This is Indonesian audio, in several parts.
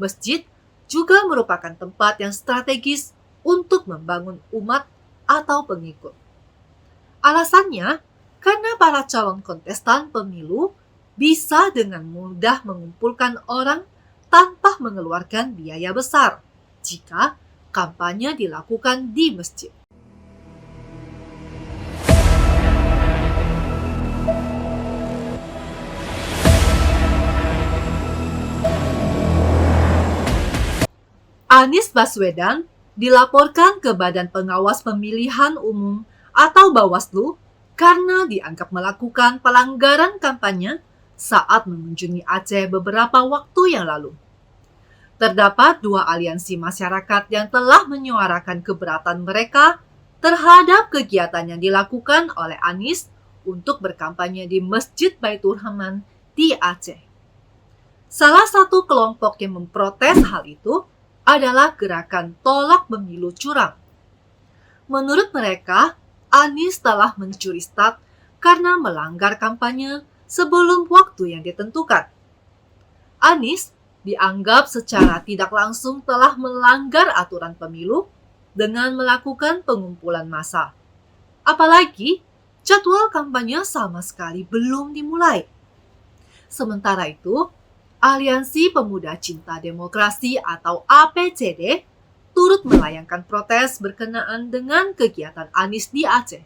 Masjid juga merupakan tempat yang strategis untuk membangun umat atau pengikut. Alasannya, karena para calon kontestan pemilu bisa dengan mudah mengumpulkan orang tanpa mengeluarkan biaya besar jika kampanye dilakukan di masjid. Anies Baswedan dilaporkan ke Badan Pengawas Pemilihan Umum atau Bawaslu karena dianggap melakukan pelanggaran kampanye saat mengunjungi Aceh beberapa waktu yang lalu. Terdapat dua aliansi masyarakat yang telah menyuarakan keberatan mereka terhadap kegiatan yang dilakukan oleh Anies untuk berkampanye di Masjid Baitur Rahman di Aceh. Salah satu kelompok yang memprotes hal itu adalah gerakan tolak pemilu curang. Menurut mereka, Anies telah mencuri start karena melanggar kampanye sebelum waktu yang ditentukan. Anies dianggap secara tidak langsung telah melanggar aturan pemilu dengan melakukan pengumpulan massa. Apalagi, jadwal kampanye sama sekali belum dimulai. Sementara itu, Aliansi Pemuda Cinta Demokrasi atau APCD turut melayangkan protes berkenaan dengan kegiatan Anies di Aceh.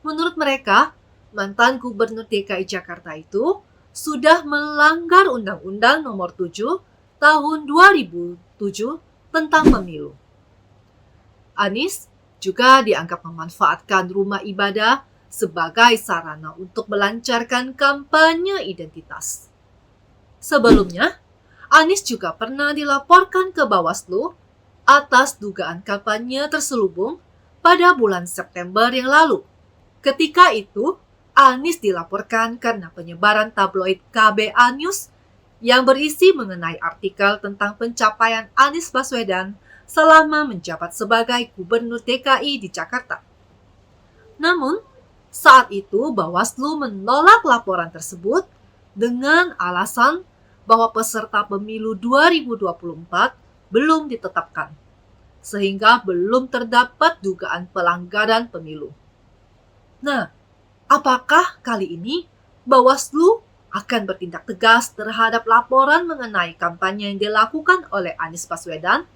Menurut mereka, mantan Gubernur DKI Jakarta itu sudah melanggar Undang-Undang Nomor 7 Tahun 2007 tentang pemilu. Anies juga dianggap memanfaatkan rumah ibadah sebagai sarana untuk melancarkan kampanye identitas. Sebelumnya, Anies juga pernah dilaporkan ke Bawaslu atas dugaan kampanye terselubung pada bulan September yang lalu. Ketika itu, Anies dilaporkan karena penyebaran tabloid KBA News yang berisi mengenai artikel tentang pencapaian Anies Baswedan selama menjabat sebagai Gubernur DKI di Jakarta. Namun, saat itu Bawaslu menolak laporan tersebut dengan alasan bahwa peserta pemilu 2024 belum ditetapkan, sehingga belum terdapat dugaan pelanggaran pemilu. Nah, apakah kali ini Bawaslu akan bertindak tegas terhadap laporan mengenai kampanye yang dilakukan oleh Anies Baswedan?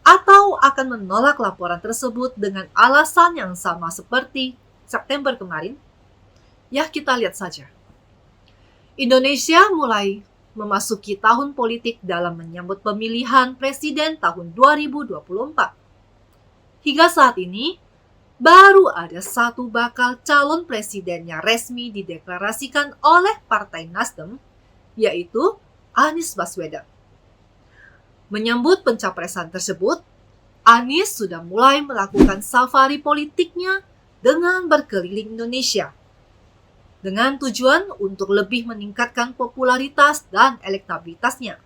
Atau akan menolak laporan tersebut dengan alasan yang sama seperti September kemarin? Ya, kita lihat saja. Indonesia mulai memasuki tahun politik dalam menyambut pemilihan presiden tahun 2024. Hingga saat ini, baru ada satu bakal calon presiden yang resmi dideklarasikan oleh Partai Nasdem, yaitu Anies Baswedan. Menyambut pencapresan tersebut, Anies sudah mulai melakukan safari politiknya dengan berkeliling Indonesia, dengan tujuan untuk lebih meningkatkan popularitas dan elektabilitasnya.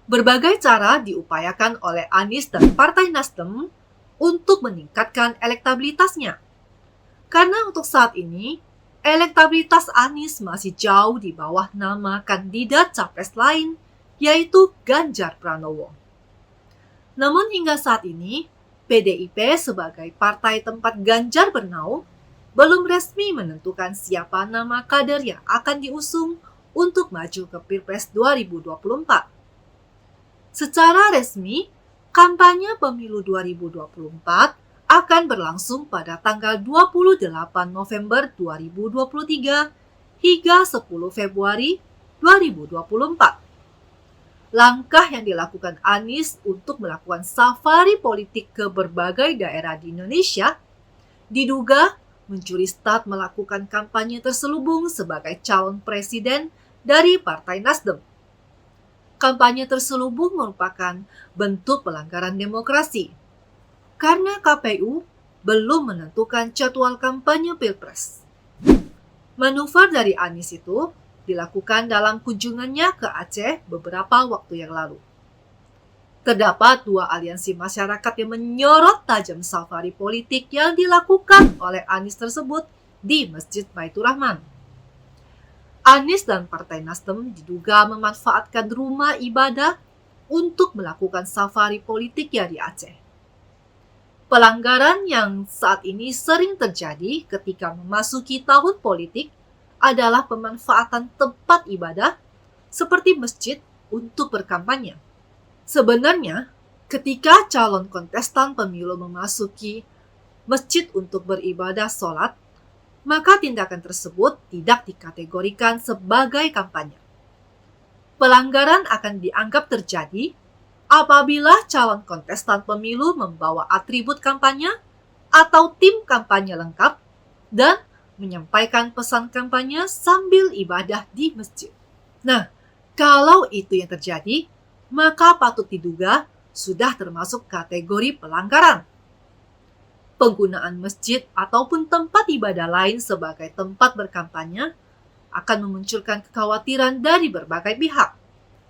Berbagai cara diupayakan oleh Anies dan Partai Nasdem untuk meningkatkan elektabilitasnya. Karena untuk saat ini, elektabilitas Anies masih jauh di bawah nama kandidat capres lain, yaitu Ganjar Pranowo. Namun hingga saat ini, PDIP sebagai partai tempat Ganjar bernaung belum resmi menentukan siapa nama kader yang akan diusung untuk maju ke Pilpres 2024. Secara resmi, kampanye pemilu 2024 akan berlangsung pada tanggal 28 November 2023 hingga 10 Februari 2024. Langkah yang dilakukan Anies untuk melakukan safari politik ke berbagai daerah di Indonesia diduga mencuri start melakukan kampanye terselubung sebagai calon presiden dari Partai Nasdem. Kampanye terselubung merupakan bentuk pelanggaran demokrasi, karena KPU belum menentukan jadwal kampanye Pilpres. Manuver dari Anies itu dilakukan dalam kunjungannya ke Aceh beberapa waktu yang lalu. Terdapat dua aliansi masyarakat yang menyorot tajam safari politik yang dilakukan oleh Anies tersebut di Masjid Baitur Rahman. Anies dan Partai Nasdem diduga memanfaatkan rumah ibadah untuk melakukan safari politik ya di Aceh. Pelanggaran yang saat ini sering terjadi ketika memasuki tahun politik adalah pemanfaatan tempat ibadah seperti masjid untuk berkampanye. Sebenarnya, ketika calon kontestan pemilu memasuki masjid untuk beribadah sholat, maka tindakan tersebut tidak dikategorikan sebagai kampanye. Pelanggaran akan dianggap terjadi apabila calon kontestan pemilu membawa atribut kampanye atau tim kampanye lengkap dan menyampaikan pesan kampanye sambil ibadah di masjid. Nah, kalau itu yang terjadi, maka patut diduga sudah termasuk kategori pelanggaran. Penggunaan masjid ataupun tempat ibadah lain sebagai tempat berkampanye akan memunculkan kekhawatiran dari berbagai pihak.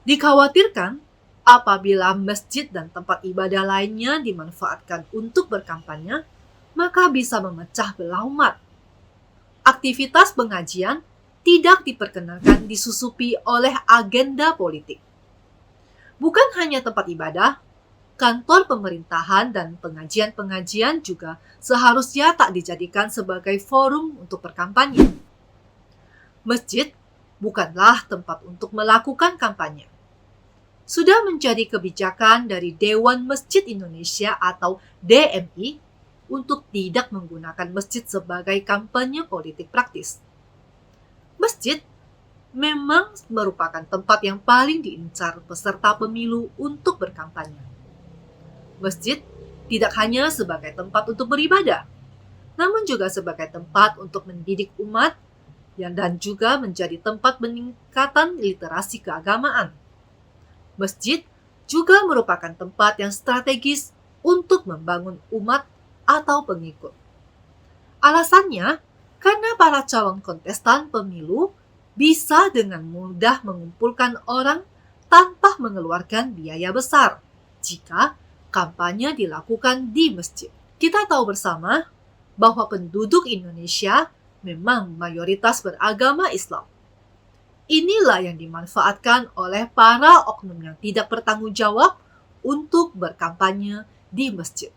Dikhawatirkan apabila masjid dan tempat ibadah lainnya dimanfaatkan untuk berkampanye, maka bisa memecah belah umat. Aktivitas pengajian tidak diperkenankan disusupi oleh agenda politik. Bukan hanya tempat ibadah, kantor pemerintahan dan pengajian-pengajian juga seharusnya tak dijadikan sebagai forum untuk berkampanye. Masjid bukanlah tempat untuk melakukan kampanye. Sudah menjadi kebijakan dari Dewan Masjid Indonesia atau DMI untuk tidak menggunakan masjid sebagai kampanye politik praktis. Masjid memang merupakan tempat yang paling diincar peserta pemilu untuk berkampanye. Masjid tidak hanya sebagai tempat untuk beribadah, namun juga sebagai tempat untuk mendidik umat dan juga menjadi tempat peningkatan literasi keagamaan. Masjid juga merupakan tempat yang strategis untuk membangun umat atau pengikut. Alasannya, karena para calon kontestan pemilu bisa dengan mudah mengumpulkan orang tanpa mengeluarkan biaya besar jika kampanye dilakukan di masjid. Kita tahu bersama bahwa penduduk Indonesia memang mayoritas beragama Islam. Inilah yang dimanfaatkan oleh para oknum yang tidak bertanggung jawab untuk berkampanye di masjid.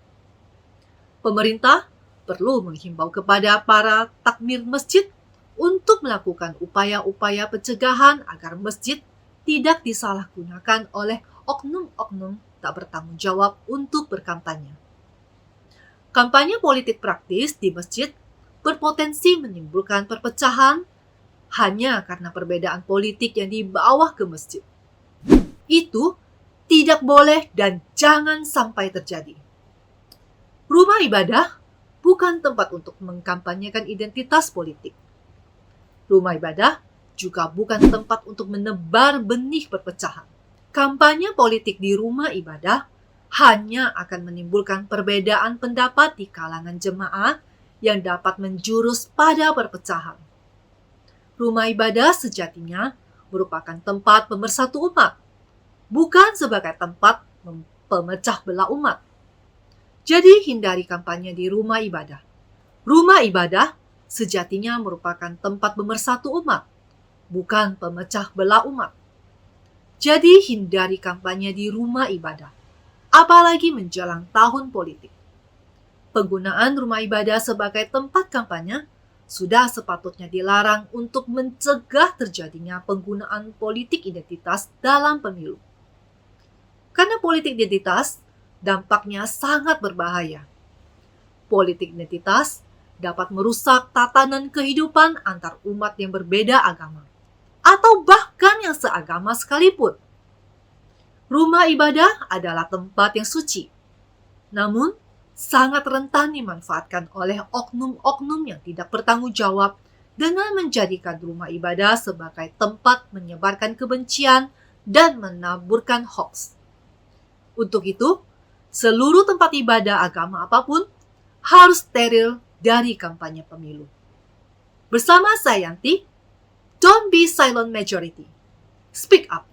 Pemerintah perlu menghimbau kepada para takmir masjid untuk melakukan upaya-upaya pencegahan agar masjid tidak disalahgunakan oleh oknum-oknum tak bertanggung jawab untuk berkampanye. Kampanye politik praktis di masjid berpotensi menimbulkan perpecahan hanya karena perbedaan politik yang dibawa ke masjid. Itu tidak boleh dan jangan sampai terjadi. Rumah ibadah bukan tempat untuk mengkampanyekan identitas politik. Rumah ibadah juga bukan tempat untuk menebar benih perpecahan. Kampanye politik di rumah ibadah hanya akan menimbulkan perbedaan pendapat di kalangan jemaah yang dapat menjurus pada perpecahan. Rumah ibadah sejatinya merupakan tempat pemersatu umat, bukan sebagai tempat pemecah belah umat. Jadi hindari kampanye di rumah ibadah. Rumah ibadah sejatinya merupakan tempat pemersatu umat, bukan pemecah belah umat. Jadi hindari kampanye di rumah ibadah, apalagi menjelang tahun politik. Penggunaan rumah ibadah sebagai tempat kampanye sudah sepatutnya dilarang untuk mencegah terjadinya penggunaan politik identitas dalam pemilu. Karena politik identitas dampaknya sangat berbahaya. Politik identitas dapat merusak tatanan kehidupan antar umat yang berbeda agama, atau bahkan yang seagama sekalipun. Rumah ibadah adalah tempat yang suci, namun sangat rentan dimanfaatkan oleh oknum-oknum yang tidak bertanggung jawab dengan menjadikan rumah ibadah sebagai tempat menyebarkan kebencian dan menaburkan hoaks. Untuk itu, seluruh tempat ibadah agama apapun harus steril dari kampanye pemilu. Bersama saya Yanti, don't be silent majority. Speak up.